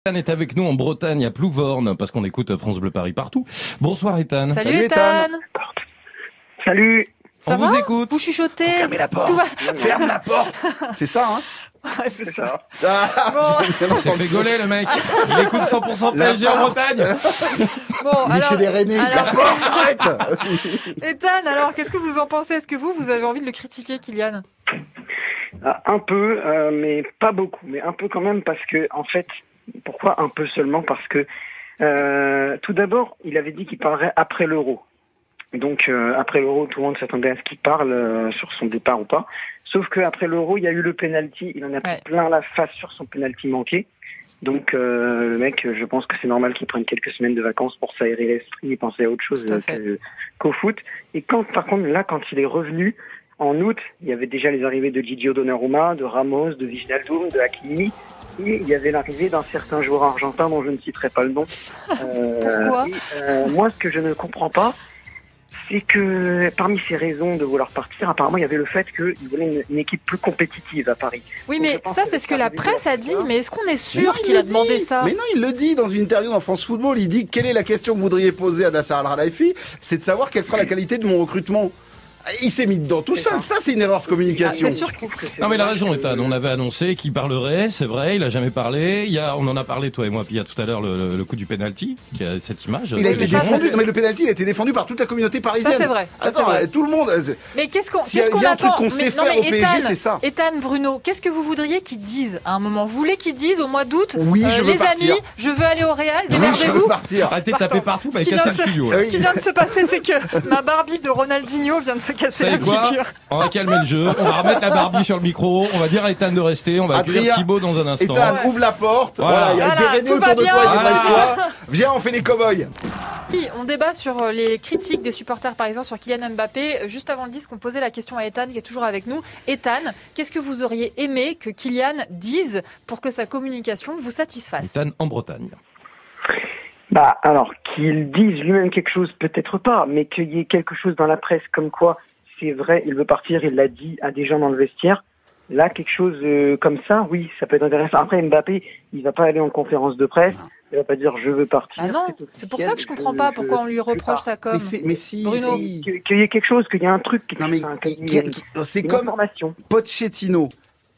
Ethan est avec nous en Bretagne, à Plouvorne, parce qu'on écoute France Bleu Paris partout. Bonsoir Ethan. Salut Ethan. Salut. Ça On va vous écoute. Vous chuchotez. Fermez la porte. Ferme la porte. C'est ça, hein? Ouais, c'est ça. Il s'est fait gauler le mec. Il écoute 100% PSG en Bretagne. Bon, Il est chez les Rennais. La porte, arrête. Ethan, alors qu'est-ce que vous en pensez? Est-ce que vous avez envie de le critiquer, Kylian? Un peu, mais pas beaucoup, mais un peu quand même parce que, en fait, pourquoi un peu seulement? Parce que, tout d'abord, il avait dit qu'il parlerait après l'Euro. Donc, après l'Euro, tout le monde s'attendait à ce qu'il parle sur son départ ou pas. Sauf qu'après l'Euro, il y a eu le penalty. Il en a pris plein la face sur son penalty manqué. Donc, le mec, je pense que c'est normal qu'il prenne quelques semaines de vacances pour s'aérer l'esprit et penser à autre chose qu'au foot. Et par contre, quand il est revenu, en août, il y avait déjà les arrivées de Gigio Donnarumma, de Ramos, de Wijnaldum, de Hakimi. Et il y avait l'arrivée d'un certain joueur argentin dont je ne citerai pas le nom. Pourquoi moi, ce que je ne comprends pas, c'est que parmi ces raisons de vouloir partir, apparemment, il y avait le fait qu'il voulait une équipe plus compétitive à Paris. Oui, mais ça, c'est ce que la presse a dit. Mais est-ce qu'on est sûr qu'il a demandé ça? Mais non, il le dit dans une interview dans France Football. Il dit, quelle est la question que vous voudriez poser à Nasser Al-Khelaifi? C'est de savoir quelle sera la qualité de mon recrutement. Il s'est mis dedans tout seul. Ça, c'est une erreur de communication. C'est sûr que... Non mais il a raison Ethan, on avait annoncé qu'il parlerait, c'est vrai, il a jamais parlé. On en a parlé toi et moi, puis il y a tout à l'heure le coup du penalty, qui a cette image. Il a été défendu. Non mais le penalty, il a été défendu par toute la communauté parisienne. Ça c'est vrai. Attends, tout le monde. Mais qu'est-ce qu'on S'il y a un truc attend? qu'on sait faire au PSG, c'est ça. Ethan, Bruno, qu'est-ce que vous voudriez qu'ils disent à un moment? Vous voulez qu'ils disent au mois d'août, oui, je veux les partir. amis, je veux aller au Real, Oui, je veux démerdez-vous. partir. Arrêtez de taper partout, bah, casser le studio. Ce qui vient de se passer, c'est que ma Barbie de Ronaldinho vient de se casser la Savez quoi? figure. On va calmer le jeu, on va remettre la Barbie sur le micro, on va dire à Ethan de rester, on va accueillir Thibaut dans un instant. Ethan, ouvre la porte. Voilà, il y a des Rennais tout va autour de bien. toi et des Brestois. Viens, on fait les cow-boys. Oui, on débat sur les critiques des supporters, par exemple, sur Kylian Mbappé. Juste avant le disque, on posait la question à Ethan, qui est toujours avec nous. Ethan, qu'est-ce que vous auriez aimé que Kylian dise pour que sa communication vous satisfasse? Ethan en Bretagne. Bah, alors, qu'il dise lui-même quelque chose, peut-être pas, mais qu'il y ait quelque chose dans la presse comme quoi, c'est vrai, il veut partir, il l'a dit à des gens dans le vestiaire. Là, quelque chose comme ça, oui, ça peut être intéressant. Après, Mbappé, il va pas aller en conférence de presse, il va pas dire je veux partir. Ah non, c'est pour ça que je comprends pas pourquoi on lui reproche ça comme. Mais si, Bruno. Qu'il y ait quelque chose, qu'il y ait un truc. Non mais c'est comme Pochettino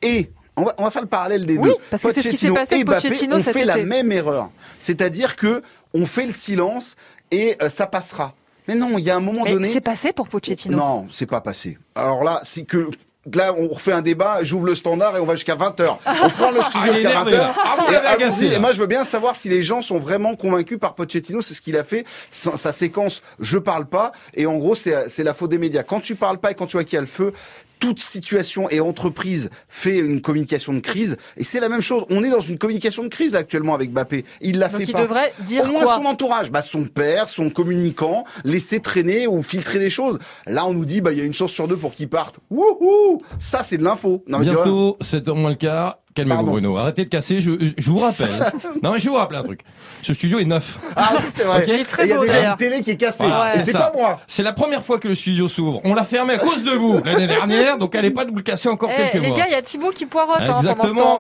et on va faire le parallèle des deux. Parce que c'est ce qui s'est passé avec Pochettino cet été. On fait la même erreur, c'est-à-dire que on fait le silence et ça passera. Mais non, il y a un moment donné. C'est passé pour Pochettino. Non, c'est pas passé. Alors là, c'est que. Là, on refait un débat, j'ouvre le standard et on va jusqu'à 20h. On prend le studio jusqu'à 20h. Et moi, je veux bien savoir si les gens sont vraiment convaincus par Pochettino. C'est ce qu'il a fait. Sa séquence, je parle pas. Et en gros, c'est la faute des médias. Quand tu parles pas et quand tu vois qu'il y a le feu, toute situation et entreprise fait une communication de crise. Et c'est la même chose. On est dans une communication de crise, là, actuellement, avec Mbappé. Il l'a fait pas. Donc il devrait dire au moins quoi? Son entourage. Son père, son communicant, laisser traîner ou filtrer des choses. Là, on nous dit, il y a une chance sur deux pour qu'il parte. Wouhou! Ça, c'est de l'info. Bientôt, 7h moins le quart. Calmez-vous, Bruno. Arrêtez de casser. Je vous rappelle. Non, mais je vous rappelle un truc. Ce studio est neuf. Ah oui, c'est vrai. Il est très beau. Il y a déjà une télé qui est cassée. Voilà, et c'est pas moi. C'est la première fois que le studio s'ouvre. On l'a fermé à cause de vous l'année dernière, donc allez pas nous le casser encore quelques mois. Les gars, il y a Thibaut qui poirote pendant ce temps. Exactement.